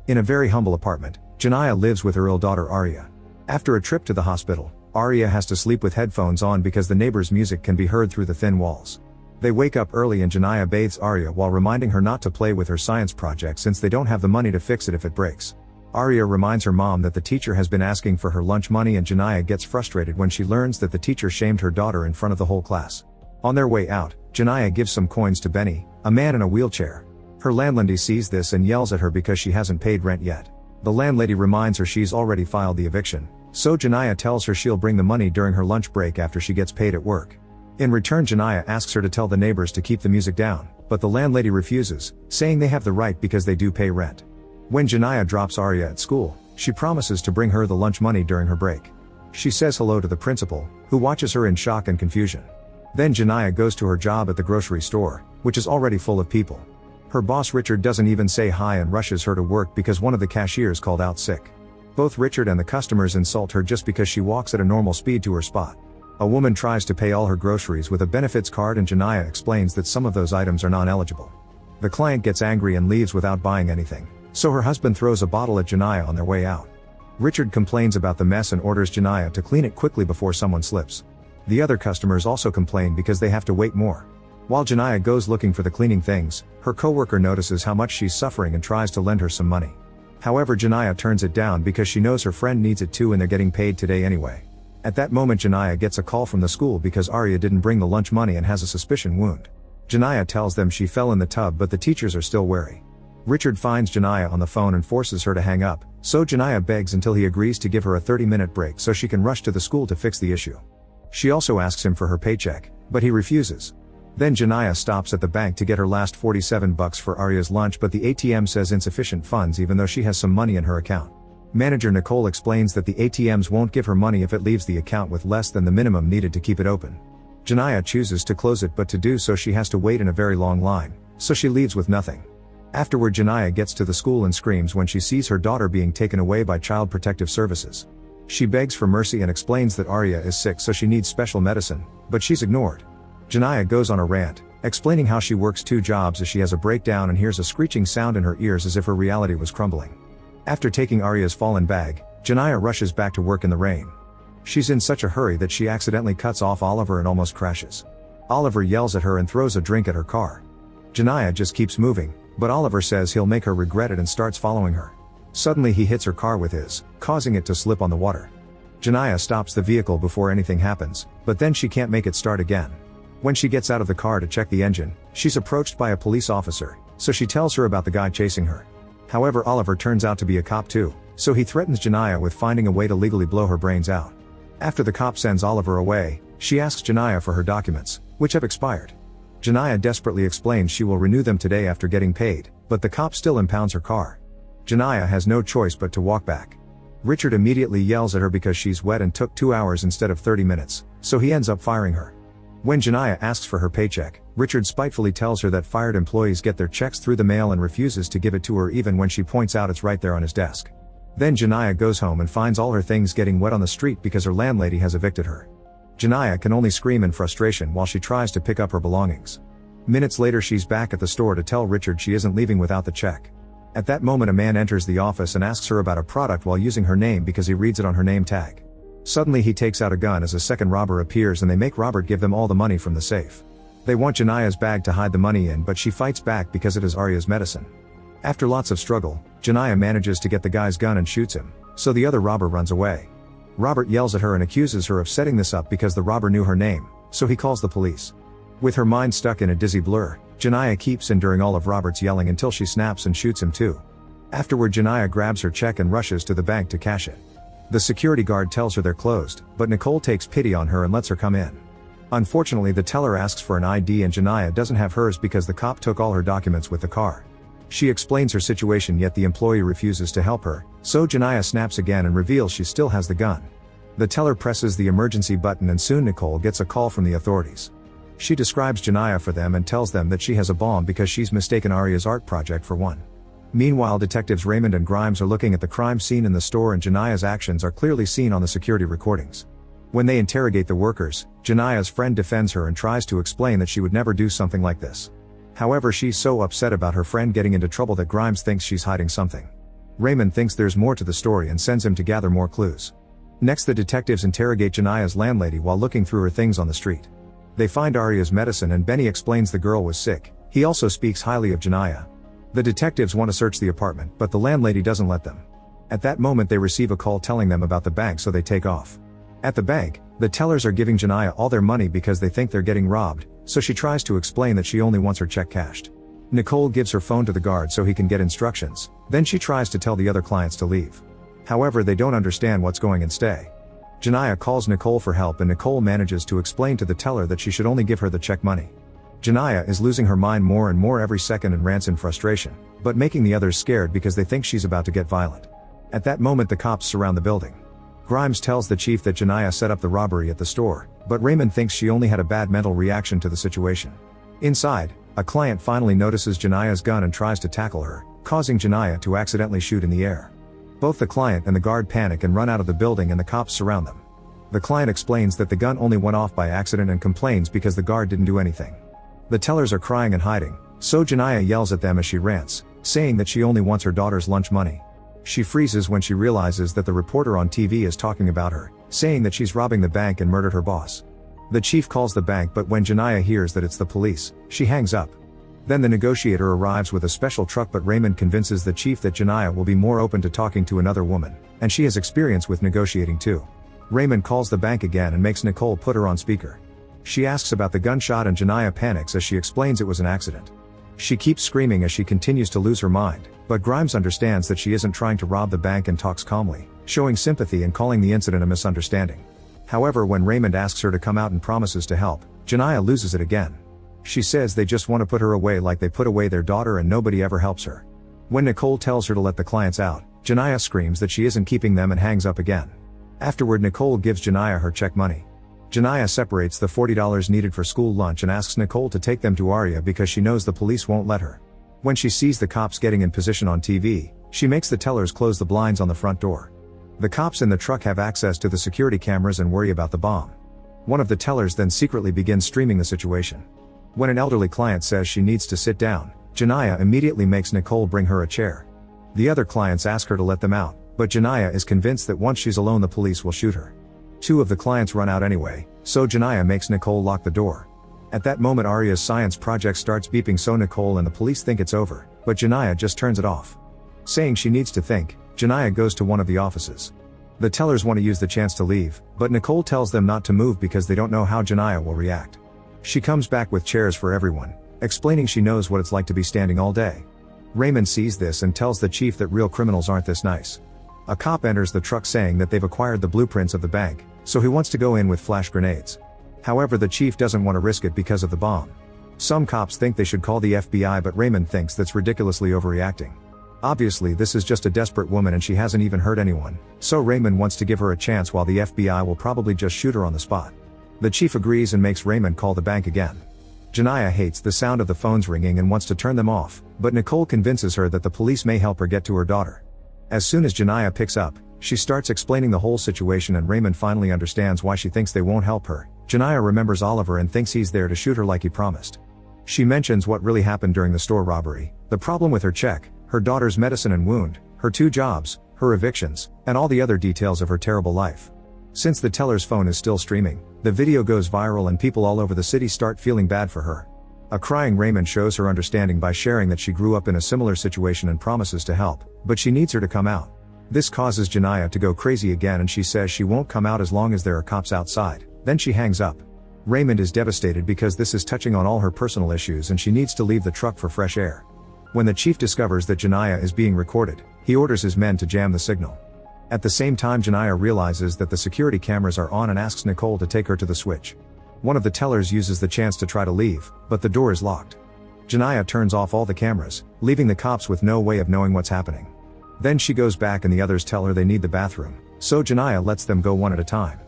In a very humble apartment, Janaya lives with her ill daughter Arya. After a trip to the hospital, Arya has to sleep with headphones on because the neighbor's music can be heard through the thin walls. They wake up early and Janaya bathes Arya while reminding her not to play with her science project since they don't have the money to fix it if it breaks. Arya reminds her mom that the teacher has been asking for her lunch money and Janaya gets frustrated when she learns that the teacher shamed her daughter in front of the whole class. On their way out, Janaya gives some coins to Benny, a man in a wheelchair. Her landlady sees this and yells at her because she hasn't paid rent yet. The landlady reminds her she's already filed the eviction, so Janaya tells her she'll bring the money during her lunch break after she gets paid at work. In return, Janaya asks her to tell the neighbors to keep the music down, but the landlady refuses, saying they have the right because they do pay rent. When Janaya drops Arya at school, she promises to bring her the lunch money during her break. She says hello to the principal, who watches her in shock and confusion. Then Janaya goes to her job at the grocery store, which is already full of people. Her boss Richard doesn't even say hi and rushes her to work because one of the cashiers called out sick. Both Richard and the customers insult her just because she walks at a normal speed to her spot. A woman tries to pay all her groceries with a benefits card and Janaya explains that some of those items are non-eligible. The client gets angry and leaves without buying anything, so her husband throws a bottle at Janaya on their way out. Richard complains about the mess and orders Janaya to clean it quickly before someone slips. The other customers also complain because they have to wait more. While Janaya goes looking for the cleaning things, her coworker notices how much she's suffering and tries to lend her some money. However, Janaya turns it down because she knows her friend needs it too and they're getting paid today anyway. At that moment, Janaya gets a call from the school because Arya didn't bring the lunch money and has a suspicion wound. Janaya tells them she fell in the tub, but the teachers are still wary. Richard finds Janaya on the phone and forces her to hang up, so Janaya begs until he agrees to give her a 30-minute break so she can rush to the school to fix the issue. She also asks him for her paycheck, but he refuses. Then Janaya stops at the bank to get her last $47 for Arya's lunch, but the ATM says insufficient funds even though she has some money in her account. Manager Nicole explains that the ATMs won't give her money if it leaves the account with less than the minimum needed to keep it open. Janaya chooses to close it, but to do so she has to wait in a very long line, so she leaves with nothing. Afterward, Janaya gets to the school and screams when she sees her daughter being taken away by Child Protective Services. She begs for mercy and explains that Arya is sick so she needs special medicine, but she's ignored. Janaya goes on a rant, explaining how she works 2 jobs as she has a breakdown and hears a screeching sound in her ears as if her reality was crumbling. After taking Arya's fallen bag, Janaya rushes back to work in the rain. She's in such a hurry that she accidentally cuts off Oliver and almost crashes. Oliver yells at her and throws a drink at her car. Janaya just keeps moving, but Oliver says he'll make her regret it and starts following her. Suddenly he hits her car with his, causing it to slip on the water. Janaya stops the vehicle before anything happens, but then she can't make it start again. When she gets out of the car to check the engine, she's approached by a police officer, so she tells her about the guy chasing her. However, Oliver turns out to be a cop too, so he threatens Janaya with finding a way to legally blow her brains out. After the cop sends Oliver away, she asks Janaya for her documents, which have expired. Janaya desperately explains she will renew them today after getting paid, but the cop still impounds her car. Janaya has no choice but to walk back. Richard immediately yells at her because she's wet and took 2 hours instead of 30 minutes, so he ends up firing her. When Janaya asks for her paycheck, Richard spitefully tells her that fired employees get their checks through the mail and refuses to give it to her even when she points out it's right there on his desk. Then Janaya goes home and finds all her things getting wet on the street because her landlady has evicted her. Janaya can only scream in frustration while she tries to pick up her belongings. Minutes later, she's back at the store to tell Richard she isn't leaving without the check. At that moment, a man enters the office and asks her about a product while using her name because he reads it on her name tag. Suddenly he takes out a gun as a second robber appears and they make Robert give them all the money from the safe. They want Janaya's bag to hide the money in, but she fights back because it is Arya's medicine. After lots of struggle, Janaya manages to get the guy's gun and shoots him, so the other robber runs away. Robert yells at her and accuses her of setting this up because the robber knew her name, so he calls the police. With her mind stuck in a dizzy blur, Janaya keeps enduring all of Robert's yelling until she snaps and shoots him too. Afterward, Janaya grabs her check and rushes to the bank to cash it. The security guard tells her they're closed, but Nicole takes pity on her and lets her come in. Unfortunately, the teller asks for an ID and Janaya doesn't have hers because the cop took all her documents with the car. She explains her situation, yet the employee refuses to help her, so Janaya snaps again and reveals she still has the gun. The teller presses the emergency button and soon Nicole gets a call from the authorities. She describes Janaya for them and tells them that she has a bomb because she's mistaken Arya's art project for one. Meanwhile, detectives Raymond and Grimes are looking at the crime scene in the store and Janaya's actions are clearly seen on the security recordings. When they interrogate the workers, Janaya's friend defends her and tries to explain that she would never do something like this. However, she's so upset about her friend getting into trouble that Grimes thinks she's hiding something. Raymond thinks there's more to the story and sends him to gather more clues. Next, the detectives interrogate Janaya's landlady while looking through her things on the street. They find Arya's medicine and Benny explains the girl was sick. He also speaks highly of Janaya. The detectives want to search the apartment, but the landlady doesn't let them. At that moment they receive a call telling them about the bank, so they take off. At the bank, the tellers are giving Janaya all their money because they think they're getting robbed, so she tries to explain that she only wants her check cashed. Nicole gives her phone to the guard so he can get instructions, then she tries to tell the other clients to leave. However, they don't understand what's going and stay. Janaya calls Nicole for help and Nicole manages to explain to the teller that she should only give her the check money. Janaya is losing her mind more and more every second and rants in frustration, but making the others scared because they think she's about to get violent. At that moment the cops surround the building. Grimes tells the chief that Janaya set up the robbery at the store, but Raymond thinks she only had a bad mental reaction to the situation. Inside, a client finally notices Janaya's gun and tries to tackle her, causing Janaya to accidentally shoot in the air. Both the client and the guard panic and run out of the building and the cops surround them. The client explains that the gun only went off by accident and complains because the guard didn't do anything. The tellers are crying and hiding, so Janaya yells at them as she rants, saying that she only wants her daughter's lunch money. She freezes when she realizes that the reporter on TV is talking about her, saying that she's robbing the bank and murdered her boss. The chief calls the bank, but when Janaya hears that it's the police, she hangs up. Then the negotiator arrives with a special truck, but Raymond convinces the chief that Janaya will be more open to talking to another woman, and she has experience with negotiating too. Raymond calls the bank again and makes Nicole put her on speaker. She asks about the gunshot and Janaya panics as she explains it was an accident. She keeps screaming as she continues to lose her mind, but Grimes understands that she isn't trying to rob the bank and talks calmly, showing sympathy and calling the incident a misunderstanding. However, when Raymond asks her to come out and promises to help, Janaya loses it again. She says they just want to put her away like they put away their daughter and nobody ever helps her. When Nicole tells her to let the clients out, Janaya screams that she isn't keeping them and hangs up again. Afterward, Nicole gives Janaya her check money. Janaya separates the $40 needed for school lunch and asks Nicole to take them to Arya because she knows the police won't let her. When she sees the cops getting in position on TV, she makes the tellers close the blinds on the front door. The cops in the truck have access to the security cameras and worry about the bomb. One of the tellers then secretly begins streaming the situation. When an elderly client says she needs to sit down, Janaya immediately makes Nicole bring her a chair. The other clients ask her to let them out, but Janaya is convinced that once she's alone the police will shoot her. Two of the clients run out anyway, so Janaya makes Nicole lock the door. At that moment Arya's science project starts beeping, so Nicole and the police think it's over, but Janaya just turns it off. Saying she needs to think, Janaya goes to one of the offices. The tellers want to use the chance to leave, but Nicole tells them not to move because they don't know how Janaya will react. She comes back with chairs for everyone, explaining she knows what it's like to be standing all day. Raymond sees this and tells the chief that real criminals aren't this nice. A cop enters the truck saying that they've acquired the blueprints of the bank, so he wants to go in with flash grenades. However, the chief doesn't want to risk it because of the bomb. Some cops think they should call the FBI, but Raymond thinks that's ridiculously overreacting. Obviously this is just a desperate woman and she hasn't even hurt anyone, so Raymond wants to give her a chance while the FBI will probably just shoot her on the spot. The chief agrees and makes Raymond call the bank again. Janaya hates the sound of the phones ringing and wants to turn them off, but Nicole convinces her that the police may help her get to her daughter. As soon as Janaya picks up, she starts explaining the whole situation and Raymond finally understands why she thinks they won't help her. Janaya remembers Oliver and thinks he's there to shoot her like he promised. She mentions what really happened during the store robbery, the problem with her check, her daughter's medicine and wound, her 2 jobs, her evictions, and all the other details of her terrible life. Since the teller's phone is still streaming, the video goes viral and people all over the city start feeling bad for her. A crying Raymond shows her understanding by sharing that she grew up in a similar situation and promises to help, but she needs her to come out. This causes Janaya to go crazy again and she says she won't come out as long as there are cops outside, then she hangs up. Raymond is devastated because this is touching on all her personal issues and she needs to leave the truck for fresh air. When the chief discovers that Janaya is being recorded, he orders his men to jam the signal. At the same time, Janaya realizes that the security cameras are on and asks Nicole to take her to the switch. One of the tellers uses the chance to try to leave, but the door is locked. Janaya turns off all the cameras, leaving the cops with no way of knowing what's happening. Then she goes back and the others tell her they need the bathroom, so Janaya lets them go one at a time.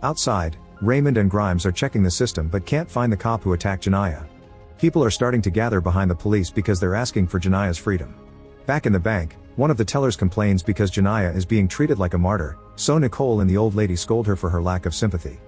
Outside, Raymond and Grimes are checking the system but can't find the cop who attacked Janaya. People are starting to gather behind the police because they're asking for Janaya's freedom. Back in the bank, one of the tellers complains because Janaya is being treated like a martyr, so Nicole and the old lady scold her for her lack of sympathy.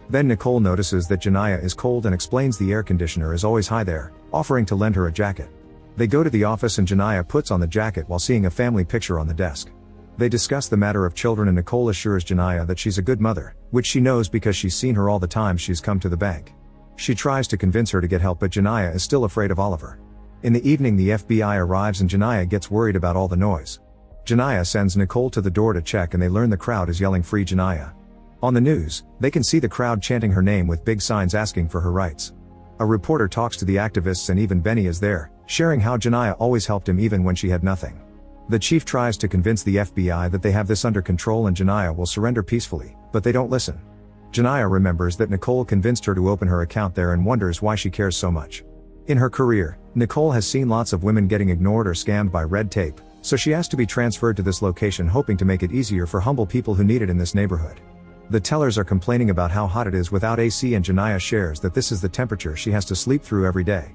Then Nicole notices that Janaya is cold and explains the air conditioner is always high there, offering to lend her a jacket. They go to the office and Janiyah puts on the jacket while seeing a family picture on the desk. They discuss the matter of children and Nicole assures Janiyah that she's a good mother, which she knows because she's seen her all the time she's come to the bank. She tries to convince her to get help but Janiyah is still afraid of Oliver. In the evening the FBI arrives and Janiyah gets worried about all the noise. Janiyah sends Nicole to the door to check and they learn the crowd is yelling "Free Janiyah." On the news, they can see the crowd chanting her name with big signs asking for her rights. A reporter talks to the activists and even Benny is there, sharing how Janiyah always helped him even when she had nothing. The chief tries to convince the FBI that they have this under control and Janiyah will surrender peacefully, but they don't listen. Janiyah remembers that Nicole convinced her to open her account there and wonders why she cares so much. In her career, Nicole has seen lots of women getting ignored or scammed by red tape, so she asked to be transferred to this location hoping to make it easier for humble people who need it in this neighborhood. The tellers are complaining about how hot it is without AC and Janiyah shares that this is the temperature she has to sleep through every day.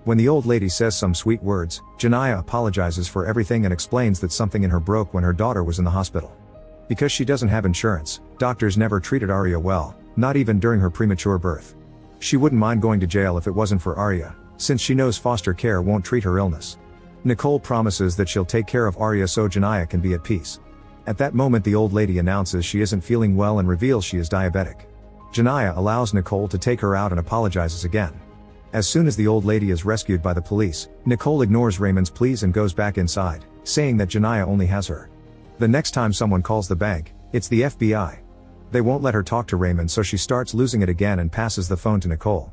When the old lady says some sweet words, Janiyah apologizes for everything and explains that something in her broke when her daughter was in the hospital. Because she doesn't have insurance, doctors never treated Arya well, not even during her premature birth. She wouldn't mind going to jail if it wasn't for Arya, since she knows foster care won't treat her illness. Nicole promises that she'll take care of Arya so Janiyah can be at peace. At that moment the old lady announces she isn't feeling well and reveals she is diabetic. Janiyah allows Nicole to take her out and apologizes again. As soon as the old lady is rescued by the police, Nicole ignores Raymond's pleas and goes back inside, saying that Janiyah only has her. The next time someone calls the bank, it's the FBI. They won't let her talk to Raymond so she starts losing it again and passes the phone to Nicole.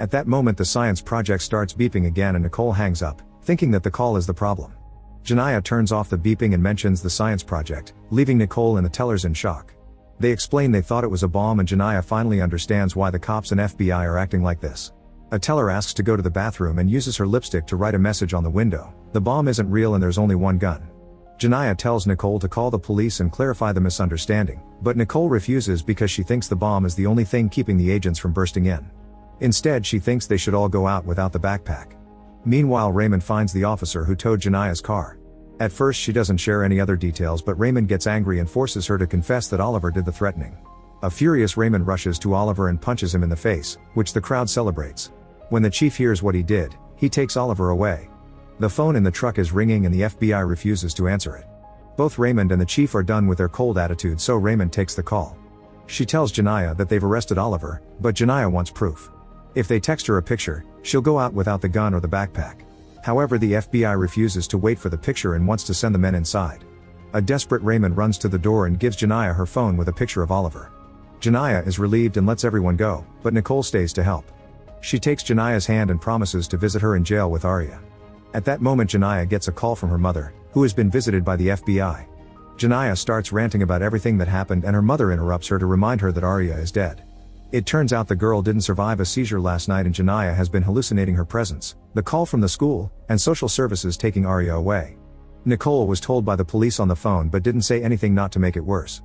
At that moment the science project starts beeping again and Nicole hangs up, thinking that the call is the problem. Janiyah turns off the beeping and mentions the science project, leaving Nicole and the tellers in shock. They explain they thought it was a bomb and Janiyah finally understands why the cops and FBI are acting like this. A teller asks to go to the bathroom and uses her lipstick to write a message on the window. The bomb isn't real and there's only one gun. Janiyah tells Nicole to call the police and clarify the misunderstanding, but Nicole refuses because she thinks the bomb is the only thing keeping the agents from bursting in. Instead she thinks they should all go out without the backpack. Meanwhile Raymond finds the officer who towed Janiyah's car. At first she doesn't share any other details but Raymond gets angry and forces her to confess that Oliver did the threatening. A furious Raymond rushes to Oliver and punches him in the face, which the crowd celebrates. When the chief hears what he did, he takes Oliver away. The phone in the truck is ringing and the FBI refuses to answer it. Both Raymond and the chief are done with their cold attitude so Raymond takes the call. She tells Janiyah that they've arrested Oliver, but Janiyah wants proof. If they text her a picture, she'll go out without the gun or the backpack. However the FBI refuses to wait for the picture and wants to send the men inside. A desperate Raymond runs to the door and gives Janiyah her phone with a picture of Oliver. Janiyah is relieved and lets everyone go, but Nicole stays to help. She takes Janiyah's hand and promises to visit her in jail with Arya. At that moment Janiyah gets a call from her mother, who has been visited by the FBI. Janiyah starts ranting about everything that happened and her mother interrupts her to remind her that Arya is dead. It turns out the girl didn't survive a seizure last night and Janiyah has been hallucinating her presence, the call from the school, and social services taking Arya away. Nicole was told by the police on the phone but didn't say anything not to make it worse.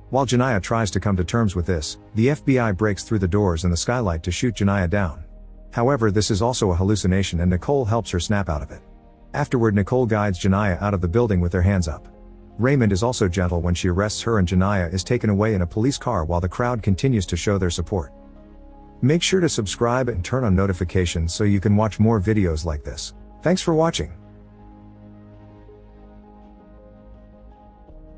While Janiyah tries to come to terms with this, the FBI breaks through the doors and the skylight to shoot Janiyah down. However this is also a hallucination and Nicole helps her snap out of it. Afterward Nicole guides Janiyah out of the building with their hands up. Raymond is also gentle when she arrests her and Janiyah is taken away in a police car while the crowd continues to show their support. Make sure to subscribe and turn on notifications so you can watch more videos like this. Thanks for watching.